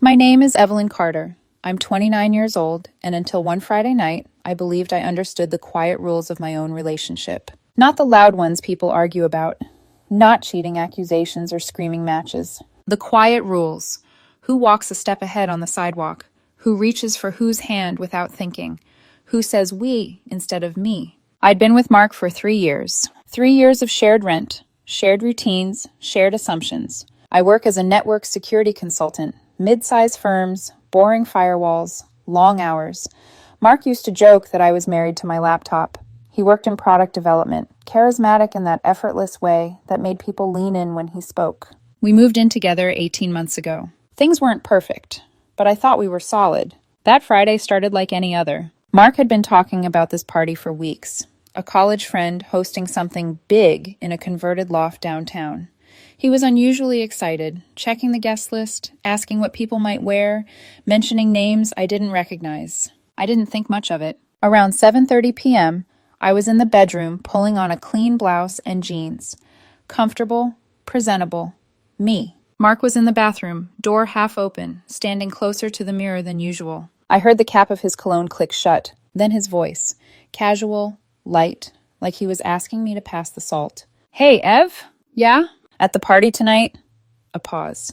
My name is Evelyn Carter. I'm 29 years old, and until one Friday night, I believed I understood the quiet rules of my own relationship. Not the loud ones people argue about, not cheating accusations or screaming matches. The quiet rules. Who walks a step ahead on the sidewalk? Who reaches for whose hand without thinking? Who says we instead of me? I'd been with Mark for 3 years. 3 years of shared rent, shared routines, shared assumptions. I work as a network security consultant, mid-size firms, boring firewalls, long hours. Mark used to joke that I was married to my laptop. He worked in product development, charismatic in that effortless way that made people lean in when he spoke. We moved in together 18 months ago. Things weren't perfect, but I thought we were solid. That Friday started like any other. Mark had been talking about this party for weeks. A college friend hosting something big in a converted loft downtown. He was unusually excited, checking the guest list, asking what people might wear, mentioning names I didn't recognize. I didn't think much of it. Around 7:30 p.m., I was in the bedroom pulling on a clean blouse and jeans. Comfortable, presentable. Me. Mark was in the bathroom, door half open, standing closer to the mirror than usual. I heard the cap of his cologne click shut, then his voice. Casual, light, like he was asking me to pass the salt. "Hey, Ev? Yeah? At the party tonight?" A pause.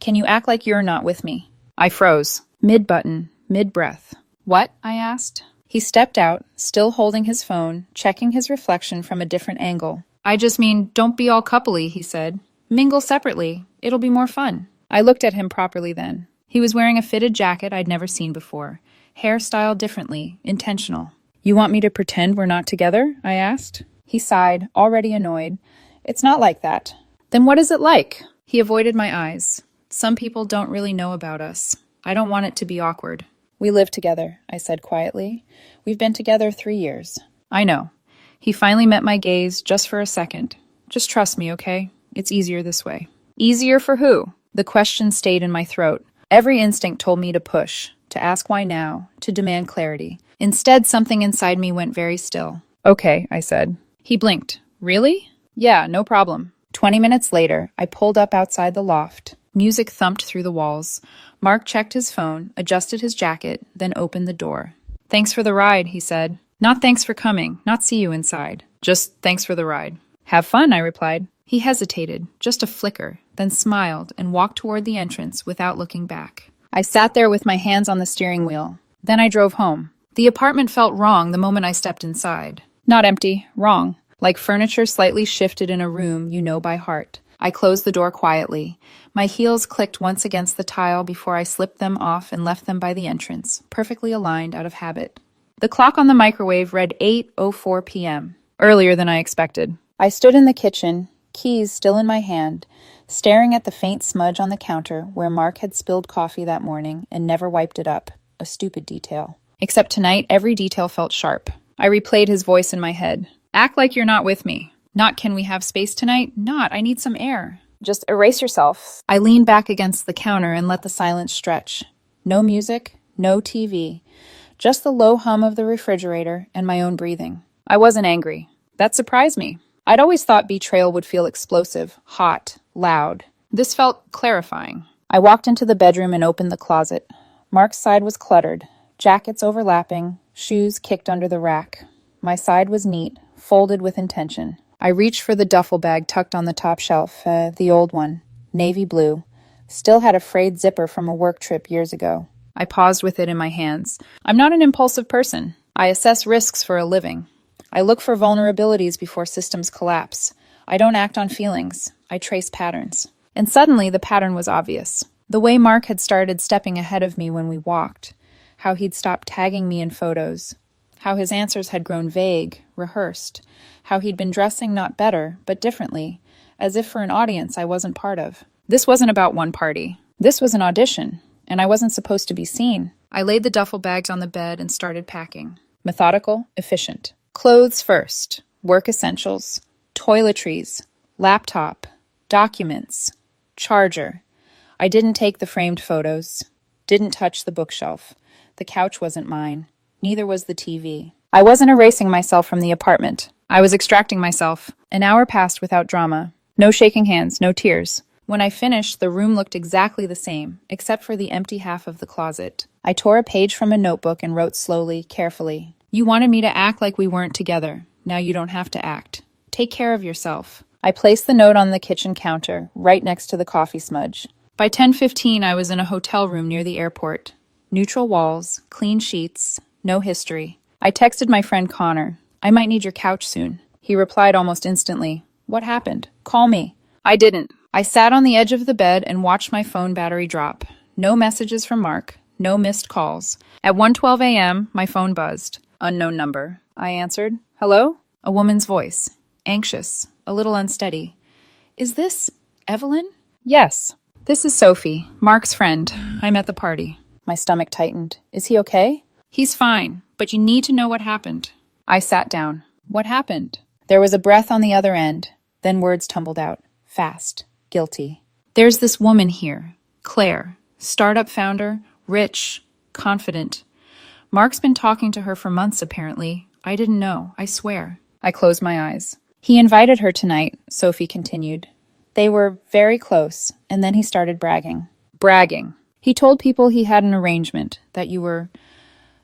"Can you act like you're not with me?" I froze, mid-button, mid-breath. "What?" I asked. He stepped out, still holding his phone, checking his reflection from a different angle. "I just mean, don't be all coupley," he said. "Mingle separately. It'll be more fun." I looked at him properly then. He was wearing a fitted jacket I'd never seen before. Hair styled differently, intentional. "You want me to pretend we're not together?" I asked. He sighed, already annoyed. "It's not like that." "Then what is it like?" He avoided my eyes. "Some people don't really know about us. I don't want it to be awkward." "We live together," I said quietly. "We've been together 3 years." "I know." He finally met my gaze just for a second. "Just trust me, okay? It's easier this way." Easier for who? The question stayed in my throat. Every instinct told me to push, to ask why now, to demand clarity. Instead, something inside me went very still. "Okay," I said. He blinked. "Really?" "Yeah, no problem." 20 minutes later, I pulled up outside the loft. Music thumped through the walls. Mark checked his phone, adjusted his jacket, then opened the door. "Thanks for the ride," he said. "Not thanks for coming, not see you inside. Just thanks for the ride." "Have fun," I replied. He hesitated, just a flicker, then smiled and walked toward the entrance without looking back. I sat there with my hands on the steering wheel. Then I drove home. The apartment felt wrong the moment I stepped inside. Not empty, wrong. Like furniture slightly shifted in a room you know by heart. I closed the door quietly. My heels clicked once against the tile before I slipped them off and left them by the entrance, perfectly aligned out of habit. The clock on the microwave read 8:04 p.m., earlier than I expected. I stood in the kitchen, keys still in my hand, staring at the faint smudge on the counter where Mark had spilled coffee that morning and never wiped it up, a stupid detail. Except tonight, every detail felt sharp. I replayed his voice in my head. "Act like you're not with me. Not can we have space tonight? Not, I need some air. Just erase yourself." I leaned back against the counter and let the silence stretch. No music, no TV. Just the low hum of the refrigerator and my own breathing. I wasn't angry. That surprised me. I'd always thought betrayal would feel explosive, hot, loud. This felt clarifying. I walked into the bedroom and opened the closet. Mark's side was cluttered, jackets overlapping, shoes kicked under the rack. My side was neat, folded with intention. I reached for the duffel bag tucked on the top shelf, the old one, navy blue. Still had a frayed zipper from a work trip years ago. I paused with it in my hands. I'm not an impulsive person. I assess risks for a living. I look for vulnerabilities before systems collapse. I don't act on feelings. I trace patterns. And suddenly the pattern was obvious. The way Mark had started stepping ahead of me when we walked. How he'd stopped tagging me in photos. How his answers had grown vague, rehearsed. How he'd been dressing not better, but differently, as if for an audience I wasn't part of. This wasn't about one party. This was an audition, and I wasn't supposed to be seen. I laid the duffel bags on the bed and started packing. Methodical, efficient. Clothes first, work essentials, toiletries, laptop, documents, charger. I didn't take the framed photos, didn't touch the bookshelf. The couch wasn't mine, neither was the TV. I wasn't erasing myself from the apartment. I was extracting myself. An hour passed without drama. No shaking hands, no tears. When I finished, the room looked exactly the same, except for the empty half of the closet. I tore a page from a notebook and wrote slowly, carefully. You wanted me to act like we weren't together. Now you don't have to act. Take care of yourself. I placed the note on the kitchen counter, right next to the coffee smudge. By 10:15, I was in a hotel room near the airport. Neutral walls, clean sheets, no history. I texted my friend Connor. I might need your couch soon. He replied almost instantly. What happened? Call me. I didn't. I sat on the edge of the bed and watched my phone battery drop. No messages from Mark. No missed calls. At 1:12 a.m., my phone buzzed. Unknown number. I answered. Hello? A woman's voice. Anxious. A little unsteady. Is this Evelyn? Yes. This is Sophie, Mark's friend. I'm at the party. My stomach tightened. Is he okay? He's fine, but you need to know what happened. I sat down. What happened? There was a breath on the other end. Then words tumbled out. Fast. Guilty. There's this woman here. Claire. Startup founder. Rich. Confident. Mark's been talking to her for months, apparently. I didn't know. I swear. I closed my eyes. He invited her tonight, Sophie continued. They were very close, and then he started bragging. Bragging. He told people he had an arrangement, that you were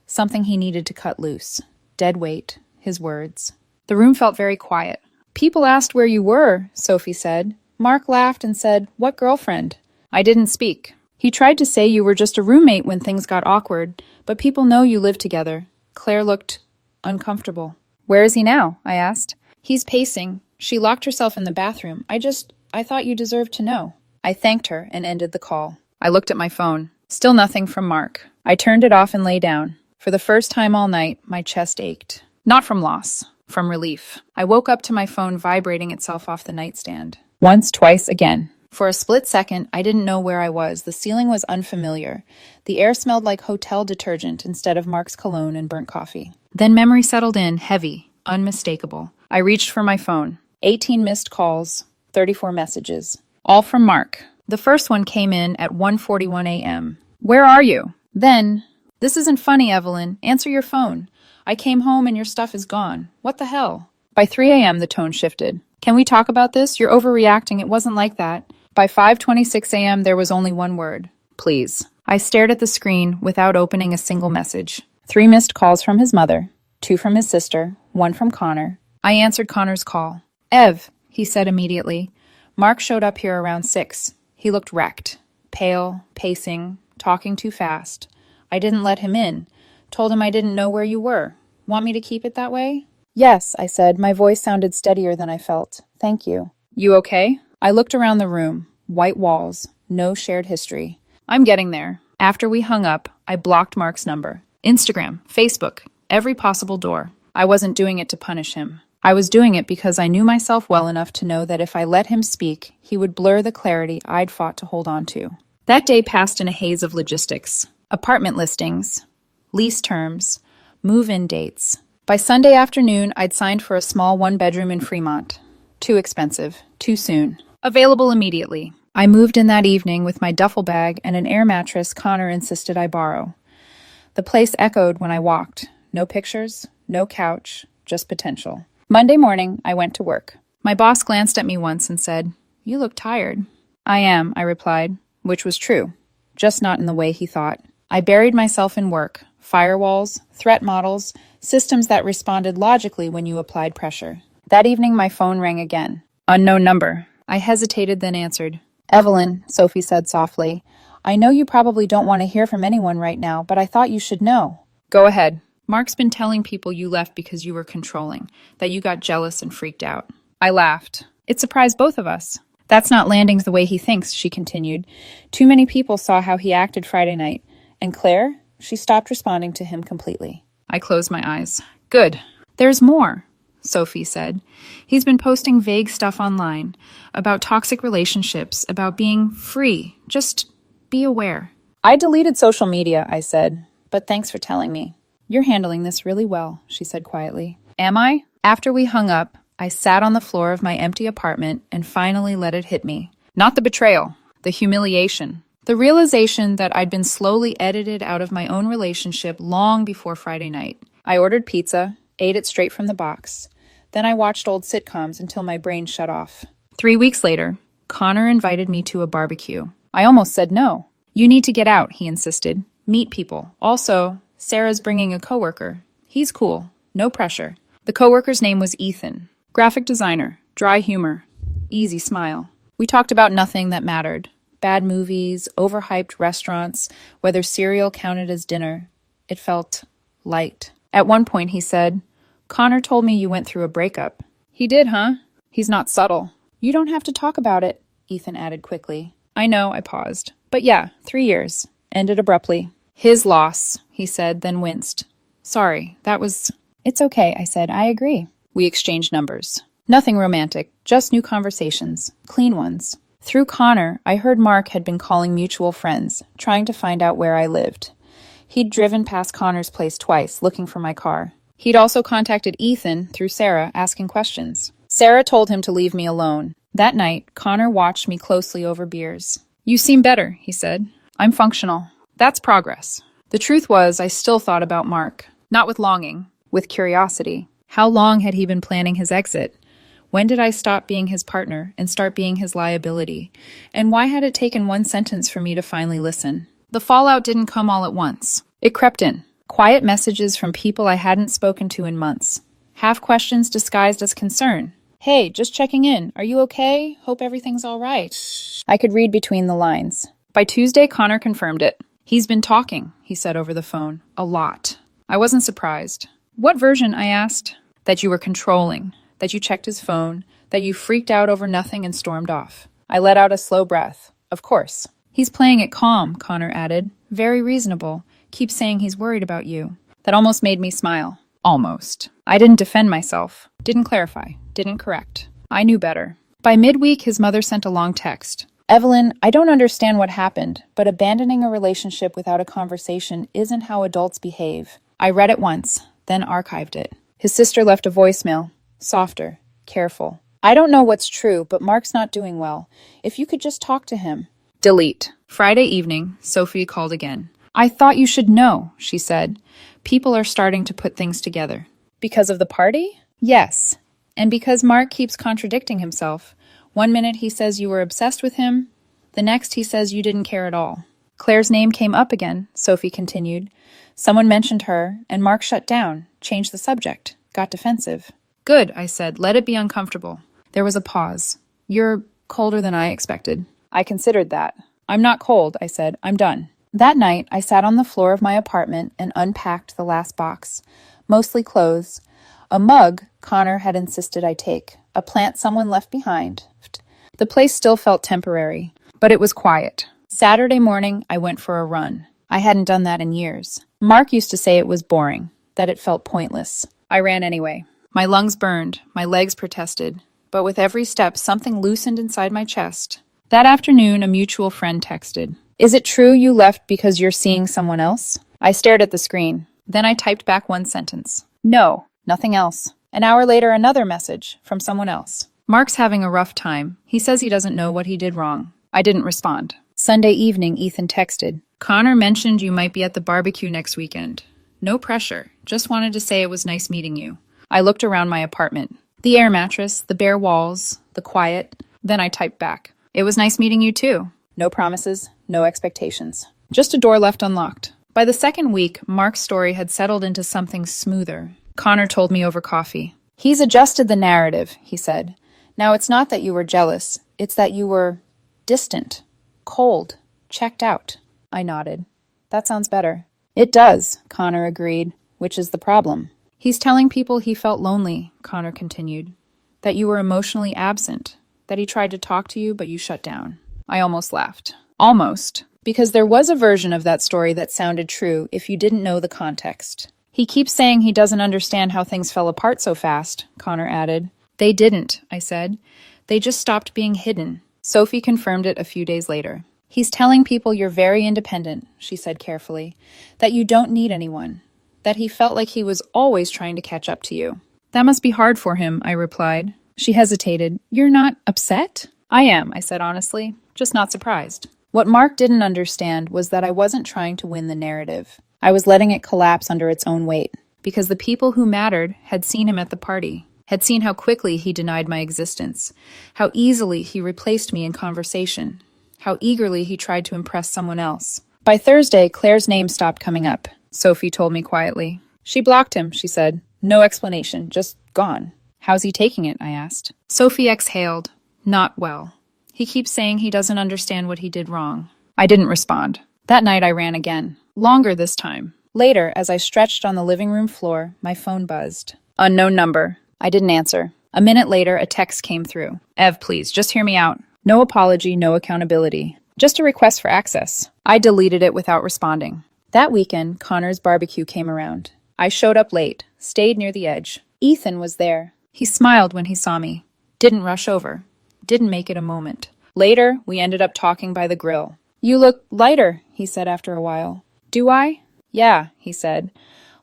something he needed to cut loose. Dead weight, his words. The room felt very quiet. People asked where you were, Sophie said. Mark laughed and said, What girlfriend? I didn't speak. He tried to say you were just a roommate when things got awkward, but people know you live together. Claire looked uncomfortable. Where is he now? I asked. He's pacing. She locked herself in the bathroom. I thought you deserved to know. I thanked her and ended the call. I looked at my phone. Still nothing from Mark. I turned it off and lay down. For the first time all night, my chest ached. Not from loss, from relief. I woke up to my phone vibrating itself off the nightstand. Once, twice, again. For a split second, I didn't know where I was. The ceiling was unfamiliar. The air smelled like hotel detergent instead of Mark's cologne and burnt coffee. Then memory settled in, heavy, unmistakable. I reached for my phone. 18 missed calls, 34 messages. All from Mark. The first one came in at 1:41 a.m. Where are you? Then, this isn't funny, Evelyn. Answer your phone. I came home and your stuff is gone. What the hell? By 3 a.m., the tone shifted. Can we talk about this? You're overreacting. It wasn't like that. By 5:26 a.m., there was only one word. Please. I stared at the screen without opening a single message. 3 missed calls from his mother, 2 from his sister, 1 from Connor. I answered Connor's call. Ev, he said immediately. Mark showed up here around 6. He looked wrecked, pale, pacing, talking too fast. I didn't let him in. Told him I didn't know where you were. Want me to keep it that way? Yes, I said. My voice sounded steadier than I felt. Thank you. You okay? I looked around the room. White walls. No shared history. I'm getting there. After we hung up, I blocked Mark's number. Instagram, Facebook, every possible door. I wasn't doing it to punish him. I was doing it because I knew myself well enough to know that if I let him speak, he would blur the clarity I'd fought to hold on to. That day passed in a haze of logistics. Apartment listings, lease terms, move-in dates. By Sunday afternoon, I'd signed for a small one-bedroom in Fremont. Too expensive, too soon. Available immediately. I moved in that evening with my duffel bag and an air mattress Connor insisted I borrow. The place echoed when I walked. No pictures, no couch, just potential. Monday morning, I went to work. My boss glanced at me once and said, You look tired. I am, I replied, which was true, just not in the way he thought. I buried myself in work, firewalls, threat models, systems that responded logically when you applied pressure. That evening, my phone rang again. Unknown number. I hesitated, then answered. Evelyn, Sophie said softly, I know you probably don't want to hear from anyone right now, but I thought you should know. Go ahead. Mark's been telling people you left because you were controlling, that you got jealous and freaked out. I laughed. It surprised both of us. That's not landing the way he thinks, she continued. Too many people saw how he acted Friday night. And Claire? She stopped responding to him completely. I closed my eyes. Good. There's more, Sophie said. He's been posting vague stuff online about toxic relationships, about being free. Just be aware. I deleted social media, I said, but thanks for telling me. You're handling this really well, she said quietly. Am I? After we hung up, I sat on the floor of my empty apartment and finally let it hit me. Not the betrayal, the humiliation. The realization that I'd been slowly edited out of my own relationship long before Friday night. I ordered pizza, ate it straight from the box. Then I watched old sitcoms until my brain shut off. 3 weeks later, Connor invited me to a barbecue. I almost said no. You need to get out, he insisted. Meet people. Also, Sarah's bringing a coworker. He's cool. No pressure. The coworker's name was Ethan. Graphic designer. Dry humor. Easy smile. We talked about nothing that mattered. Bad movies, overhyped restaurants, whether cereal counted as dinner. It felt light. At one point he said, Connor told me you went through a breakup. He did, huh? He's not subtle. You don't have to talk about it, Ethan added quickly. I know, I paused. But yeah, 3 years. Ended abruptly. His loss, he said, then winced. Sorry, that was... It's okay, I said. I agree. We exchanged numbers. Nothing romantic, just new conversations. Clean ones. Through Connor, I heard Mark had been calling mutual friends, trying to find out where I lived. He'd driven past Connor's place twice, looking for my car. He'd also contacted Ethan through Sarah, asking questions. Sarah told him to leave me alone. That night, Connor watched me closely over beers. You seem better, he said. I'm functional. That's progress. The truth was, I still thought about Mark. Not with longing, with curiosity. How long had he been planning his exit? When did I stop being his partner and start being his liability? And why had it taken one sentence for me to finally listen? The fallout didn't come all at once. It crept in. Quiet messages from people I hadn't spoken to in months. Half questions disguised as concern. Hey, just checking in. Are you okay? Hope everything's all right. I could read between the lines. By Tuesday, Connor confirmed it. He's been talking, he said over the phone. A lot. I wasn't surprised. What version, I asked? That you were controlling, that you checked his phone, that you freaked out over nothing and stormed off. I let out a slow breath. Of course. He's playing it calm, Connor added. Very reasonable. Keeps saying he's worried about you. That almost made me smile. Almost. I didn't defend myself. Didn't clarify. Didn't correct. I knew better. By midweek, his mother sent a long text. Evelyn, I don't understand what happened, but abandoning a relationship without a conversation isn't how adults behave. I read it once, then archived it. His sister left a voicemail. Softer. Careful. I don't know what's true, but Mark's not doing well. If you could just talk to him. Delete. Friday evening, Sophie called again. I thought you should know, she said. People are starting to put things together. Because of the party? Yes. And because Mark keeps contradicting himself. One minute he says you were obsessed with him. The next he says you didn't care at all. Claire's name came up again, Sophie continued. Someone mentioned her, and Mark shut down, changed the subject, got defensive. Good, I said. Let it be uncomfortable. There was a pause. You're colder than I expected. I considered that. I'm not cold, I said. I'm done. That night, I sat on the floor of my apartment and unpacked the last box. Mostly clothes. A mug Connor had insisted I take. A plant someone left behind. The place still felt temporary, but it was quiet. Saturday morning, I went for a run. I hadn't done that in years. Mark used to say it was boring, that it felt pointless. I ran anyway. My lungs burned, my legs protested, but with every step, something loosened inside my chest. That afternoon, a mutual friend texted. Is it true you left because you're seeing someone else? I stared at the screen. Then I typed back one sentence. No, nothing else. An hour later, another message from someone else. Mark's having a rough time. He says he doesn't know what he did wrong. I didn't respond. Sunday evening, Ethan texted. Connor mentioned you might be at the barbecue next weekend. No pressure. Just wanted to say it was nice meeting you. I looked around my apartment. The air mattress, the bare walls, the quiet. Then I typed back. It was nice meeting you too. No promises, no expectations. Just a door left unlocked. By the second week, Mark's story had settled into something smoother. Connor told me over coffee. He's adjusted the narrative, he said. Now it's not that you were jealous. It's that you were distant, cold, checked out. I nodded. That sounds better. It does, Connor agreed, which is the problem. He's telling people he felt lonely, Connor continued. That you were emotionally absent. That he tried to talk to you, but you shut down. I almost laughed. Almost. Because there was a version of that story that sounded true if you didn't know the context. He keeps saying he doesn't understand how things fell apart so fast, Connor added. They didn't, I said. They just stopped being hidden. Sophie confirmed it a few days later. He's telling people you're very independent, she said carefully. That you don't need anyone. That he felt like he was always trying to catch up to you. That must be hard for him, I replied. She hesitated. You're not upset? I am, I said honestly. Just not surprised. What Mark didn't understand was that I wasn't trying to win the narrative. I was letting it collapse under its own weight, because the people who mattered had seen him at the party. had seen how quickly he denied my existence, how easily he replaced me in conversation, how eagerly he tried to impress someone else. By Thursday, Claire's name stopped coming up, Sophie told me quietly. She blocked him, she said. No explanation, just gone. How's he taking it? I asked. Sophie exhaled. Not well. He keeps saying he doesn't understand what he did wrong. I didn't respond. That night I ran again. Longer this time. Later, as I stretched on the living room floor, my phone buzzed. Unknown number. I didn't answer. A minute later, a text came through. Ev, please, just hear me out. No apology, no accountability. Just a request for access. I deleted it without responding. That weekend, Connor's barbecue came around. I showed up late, stayed near the edge. Ethan was there. He smiled when he saw me. Didn't rush over. Didn't make it a moment. Later, we ended up talking by the grill. You look lighter, he said after a while. Do I? Yeah, he said,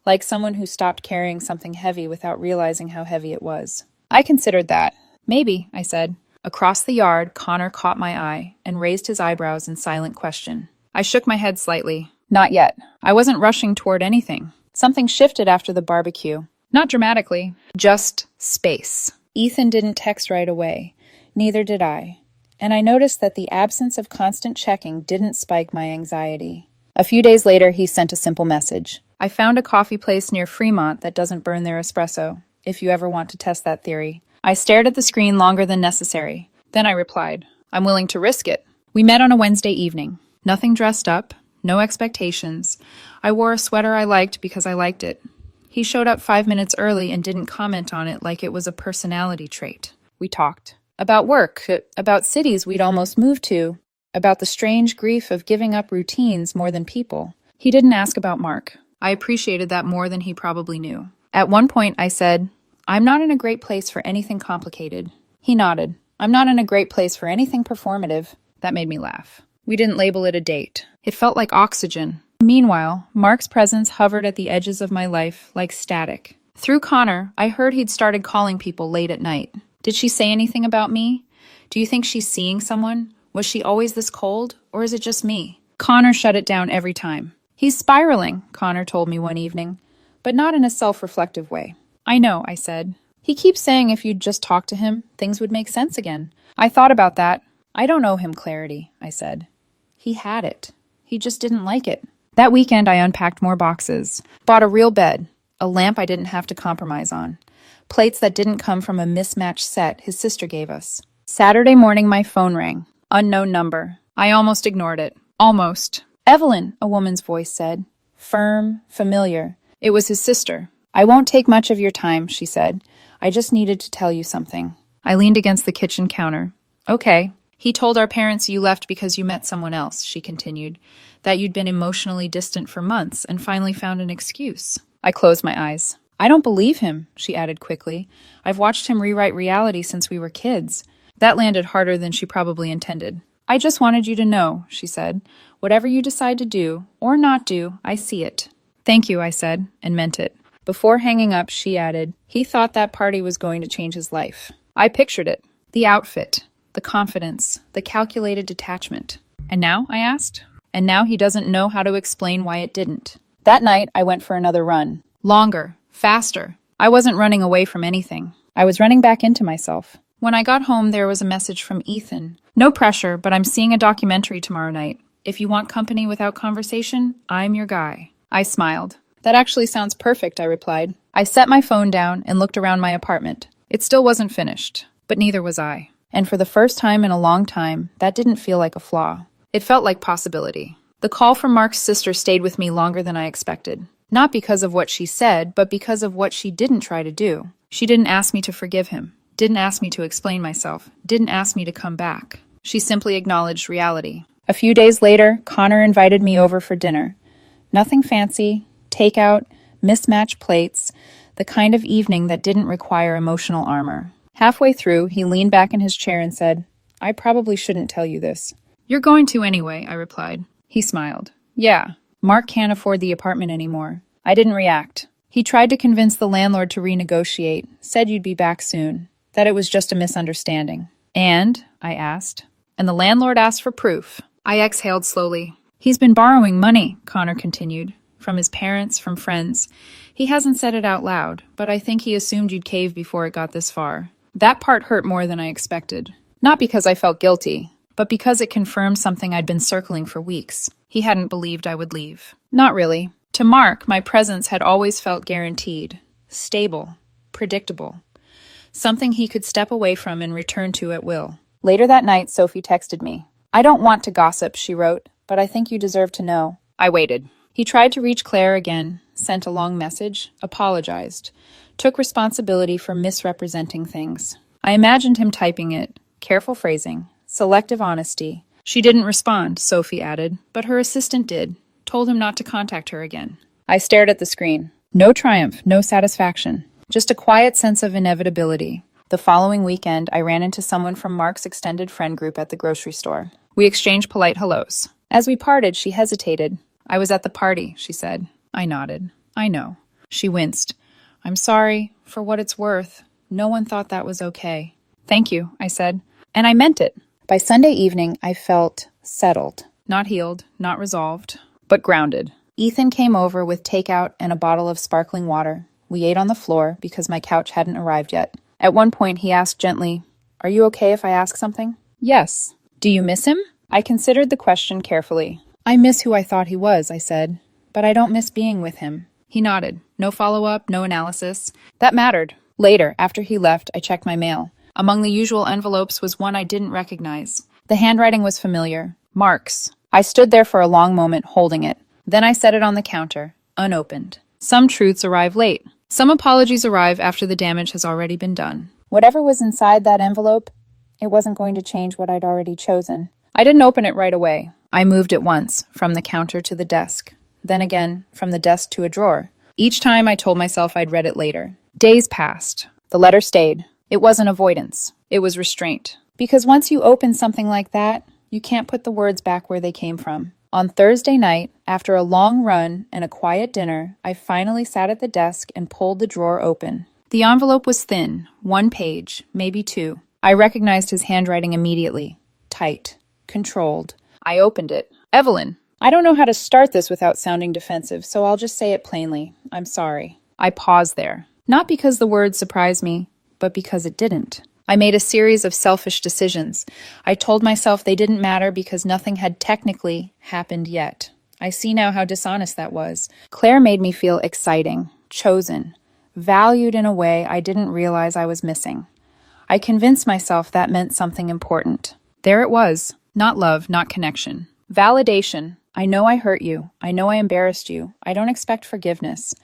like someone who stopped carrying something heavy without realizing how heavy it was. I considered that. Maybe, I said. Across the yard, Connor caught my eye and raised his eyebrows in silent question. I shook my head slightly. Not yet. I wasn't rushing toward anything. Something shifted after the barbecue. Not dramatically, just space. Ethan didn't text right away. Neither did I. And I noticed that the absence of constant checking didn't spike my anxiety. A few days later, he sent a simple message. I found a coffee place near Fremont that doesn't burn their espresso, if you ever want to test that theory. I stared at the screen longer than necessary. Then I replied, I'm willing to risk it. We met on a Wednesday evening. Nothing dressed up, no expectations. I wore a sweater I liked because I liked it. He showed up 5 minutes early and didn't comment on it like it was a personality trait. We talked. About work, about cities we'd almost moved to, about the strange grief of giving up routines more than people. He didn't ask about Mark. I appreciated that more than he probably knew. At one point, I said, I'm not in a great place for anything complicated. He nodded. I'm not in a great place for anything performative. That made me laugh. We didn't label it a date. It felt like oxygen. Meanwhile, Mark's presence hovered at the edges of my life like static. Through Connor, I heard he'd started calling people late at night. Did she say anything about me? Do you think she's seeing someone? Was she always this cold, or is it just me? Connor shut it down every time. He's spiraling, Connor told me one evening, but not in a self-reflective way. I know, I said. He keeps saying if you'd just talk to him, things would make sense again. I thought about that. I don't owe him clarity, I said. He had it. He just didn't like it. That weekend, I unpacked more boxes, bought a real bed, a lamp I didn't have to compromise on, plates that didn't come from a mismatched set his sister gave us. Saturday morning, my phone rang. Unknown number. I almost ignored it. Almost. Evelyn, a woman's voice said. Firm, familiar. It was his sister. I won't take much of your time, she said. I just needed to tell you something. I leaned against the kitchen counter. Okay. He told our parents you left because you met someone else, she continued, that you'd been emotionally distant for months and finally found an excuse. I closed my eyes. I don't believe him, she added quickly. I've watched him rewrite reality since we were kids. That landed harder than she probably intended. I just wanted you to know, she said. Whatever you decide to do, or not do, I see it. Thank you, I said, and meant it. Before hanging up, she added, he thought that party was going to change his life. I pictured it. The outfit, the confidence, the calculated detachment. And now, I asked? And now he doesn't know how to explain why it didn't. That night, I went for another run. Longer, faster. I wasn't running away from anything. I was running back into myself. When I got home, there was a message from Ethan. No pressure, but I'm seeing a documentary tomorrow night. If you want company without conversation, I'm your guy. I smiled. That actually sounds perfect, I replied. I set my phone down and looked around my apartment. It still wasn't finished, but neither was I. And for the first time in a long time, that didn't feel like a flaw. It felt like possibility. The call from Mark's sister stayed with me longer than I expected. Not because of what she said, but because of what she didn't try to do. She didn't ask me to forgive him, didn't ask me to explain myself, didn't ask me to come back. She simply acknowledged reality. A few days later, Connor invited me over for dinner. Nothing fancy, takeout, mismatched plates, the kind of evening that didn't require emotional armor. Halfway through, he leaned back in his chair and said, I probably shouldn't tell you this. You're going to anyway, I replied. He smiled. Yeah, Mark can't afford the apartment anymore. I didn't react. He tried to convince the landlord to renegotiate, said you'd be back soon, that it was just a misunderstanding. And, I asked. And the landlord asked for proof. I exhaled slowly. He's been borrowing money, Connor continued. from his parents, from friends. He hasn't said it out loud, but I think he assumed you'd cave before it got this far. That part hurt more than I expected. Not because I felt guilty, but because it confirmed something I'd been circling for weeks. He hadn't believed I would leave. Not really. To Mark, my presence had always felt guaranteed, stable, predictable. Something he could step away from and return to at will. Later that night, Sophie texted me. "I don't want to gossip," she wrote, "but I think you deserve to know." I waited. He tried to reach Claire again, sent a long message, apologized, took responsibility for misrepresenting things. I imagined him typing it, careful phrasing, selective honesty. She didn't respond, Sophie added, but her assistant did, told him not to contact her again. I stared at the screen. No triumph, no satisfaction, just a quiet sense of inevitability. The following weekend, I ran into someone from Mark's extended friend group at the grocery store. We exchanged polite hellos. As we parted, she hesitated. "I was at the party," she said. I nodded. "I know." She winced. "I'm sorry, for what it's worth. No one thought that was okay." "Thank you," I said. And I meant it. By Sunday evening, I felt settled. Not healed, not resolved, but grounded. Ethan came over with takeout and a bottle of sparkling water. We ate on the floor because my couch hadn't arrived yet. At one point, he asked gently, "Are you okay if I ask something?" "Yes." "Do you miss him?" I considered the question carefully. "I miss who I thought he was," I said, "but I don't miss being with him." He nodded. No follow-up, no analysis. That mattered. Later, after he left, I checked my mail. Among the usual envelopes was one I didn't recognize. The handwriting was familiar. Mark's. I stood there for a long moment, holding it. Then I set it on the counter, unopened. Some truths arrive late. Some apologies arrive after the damage has already been done. Whatever was inside that envelope, it wasn't going to change what I'd already chosen. I didn't open it right away. I moved it once, from the counter to the desk. Then again, from the desk to a drawer. Each time I told myself I'd read it later. Days passed. The letter stayed. It wasn't avoidance. It was restraint. Because once you open something like that, you can't put the words back where they came from. On Thursday night, after a long run and a quiet dinner, I finally sat at the desk and pulled the drawer open. The envelope was thin, 1 page, maybe 2. I recognized his handwriting immediately. Tight. Controlled. I opened it. "Evelyn, I don't know how to start this without sounding defensive, so I'll just say it plainly. I'm sorry." I paused there. Not because the words surprised me, but because it didn't. I made a series of selfish decisions. I told myself they didn't matter because nothing had technically happened yet. I see now how dishonest that was. Claire made me feel exciting, chosen, valued in a way I didn't realize I was missing. I convinced myself that meant something important. There it was. Not love, not connection. Validation. I know I hurt you. I know I embarrassed you. I don't expect forgiveness.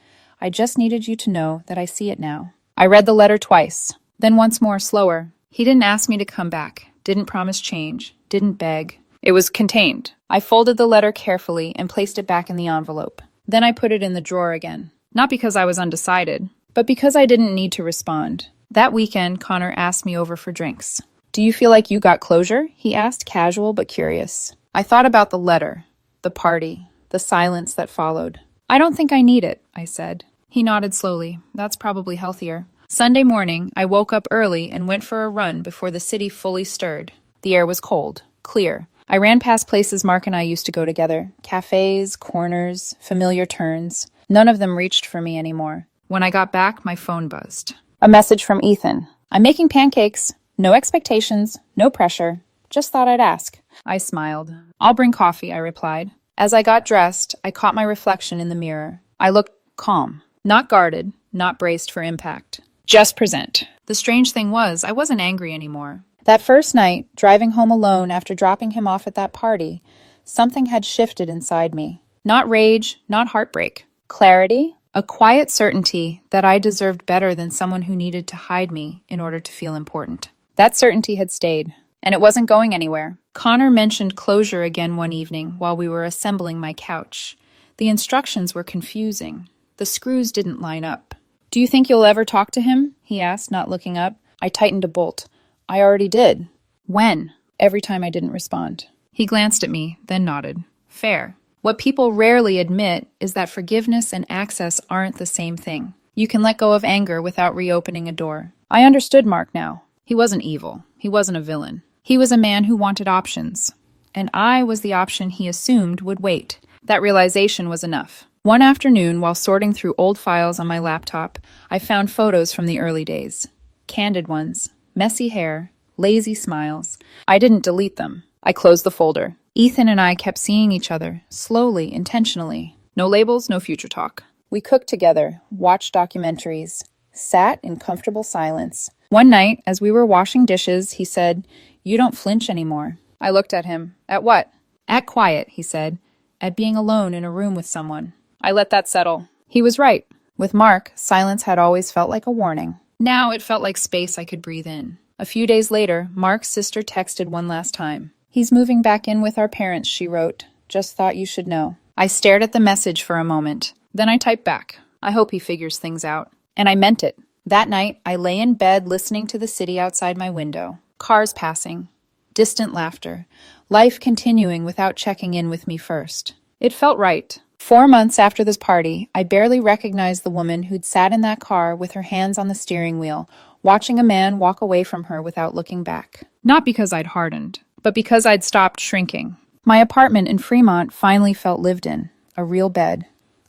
I just needed you to know that I see it now. I read the letter twice, then once more, slower. He didn't ask me to come back, didn't promise change, didn't beg. It was contained. I folded the letter carefully and placed it back in the envelope. Then I put it in the drawer again. Not because I was undecided, but because I didn't need to respond. That weekend, Connor asked me over for drinks. "Do you feel like you got closure?" he asked, casual but curious. I thought about the letter, the party, the silence that followed. "I don't think I need it," I said. He nodded slowly. "That's probably healthier." Sunday morning, I woke up early and went for a run before the city fully stirred. The air was cold, clear. I ran past places Mark and I used to go together. Cafes, corners, familiar turns. None of them reached for me anymore. When I got back, my phone buzzed. A message from Ethan. "I'm making pancakes. No expectations, no pressure. Just thought I'd ask." I smiled. "I'll bring coffee," I replied. As I got dressed, I caught my reflection in the mirror. I looked calm. Not guarded, not braced for impact. Just present. The strange thing was, I wasn't angry anymore. That first night, driving home alone after dropping him off at that party, something had shifted inside me. Not rage, not heartbreak. Clarity, a quiet certainty that I deserved better than someone who needed to hide me in order to feel important. That certainty had stayed, and it wasn't going anywhere. Connor mentioned closure again one evening while we were assembling my couch. The instructions were confusing. The screws didn't line up. "Do you think you'll ever talk to him?" he asked, not looking up. I tightened a bolt. "I already did." "When?" Every time I didn't respond. He glanced at me, then nodded. Fair. What people rarely admit is that forgiveness and access aren't the same thing. You can let go of anger without reopening a door. I understood Mark now. He wasn't evil. He wasn't a villain. He was a man who wanted options. And I was the option he assumed would wait. That realization was enough. One afternoon, while sorting through old files on my laptop, I found photos from the early days. Candid ones, messy hair, lazy smiles. I didn't delete them. I closed the folder. Ethan and I kept seeing each other, slowly, intentionally. No labels, no future talk. We cooked together, watched documentaries, sat in comfortable silence. One night, as we were washing dishes, he said, "You don't flinch anymore." I looked at him. At what? At quiet, he said. At being alone in a room with someone. I let that settle. He was right. With Mark, silence had always felt like a warning. Now it felt like space I could breathe in. A few days later, Mark's sister texted one last time. "He's moving back in with our parents," she wrote. "Just thought you should know." I stared at the message for a moment. Then I typed back. I hope he figures things out. And I meant it. That night, I lay in bed listening to the city outside my window. Cars passing. Distant laughter. Life continuing without checking in with me first. It felt right. 4 months after this party, I barely recognized the woman who'd sat in that car with her hands on the steering wheel, watching a man walk away from her without looking back. Not because I'd hardened, but because I'd stopped shrinking. My apartment in Fremont finally felt lived in. A real bed.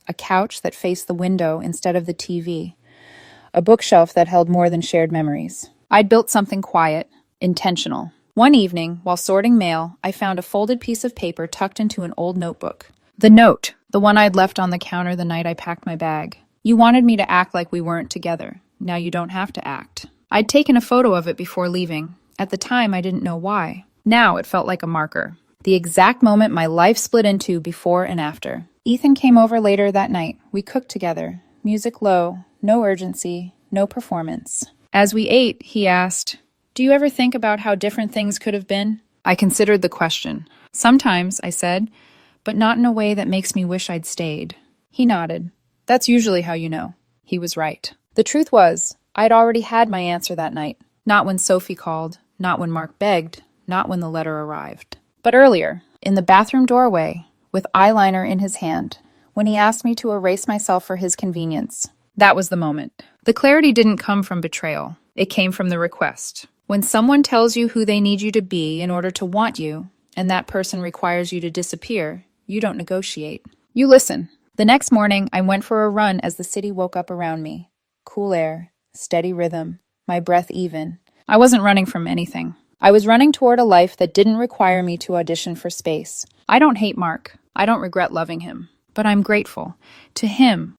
A couch that faced the window instead of the TV. A bookshelf that held more than shared memories. I'd built something quiet, intentional. One evening, while sorting mail, I found a folded piece of paper tucked into an old notebook. The note, the one I'd left on the counter the night I packed my bag. "You wanted me to act like we weren't together. Now you don't have to act." I'd taken a photo of it before leaving. At the time, I didn't know why. Now it felt like a marker. The exact moment my life split into before and after. Ethan came over later that night. We cooked together. Music low, no urgency, no performance. As we ate, he asked, "Do you ever think about how different things could have been?" I considered the question. "Sometimes," I said, "but not in a way that makes me wish I'd stayed." He nodded. "That's usually how you know." He was right. The truth was, I'd already had my answer that night. Not when Sophie called, not when Mark begged, not when the letter arrived. But earlier, in the bathroom doorway, with eyeliner in his hand, when he asked me to erase myself for his convenience. That was the moment. The clarity didn't come from betrayal. It came from the request. When someone tells you who they need you to be in order to want you, and that person requires you to disappear, you don't negotiate. You listen. The next morning, I went for a run as the city woke up around me. Cool air, steady rhythm, my breath even. I wasn't running from anything. I was running toward a life that didn't require me to audition for space. I don't hate Mark. I don't regret loving him. But I'm grateful. To him,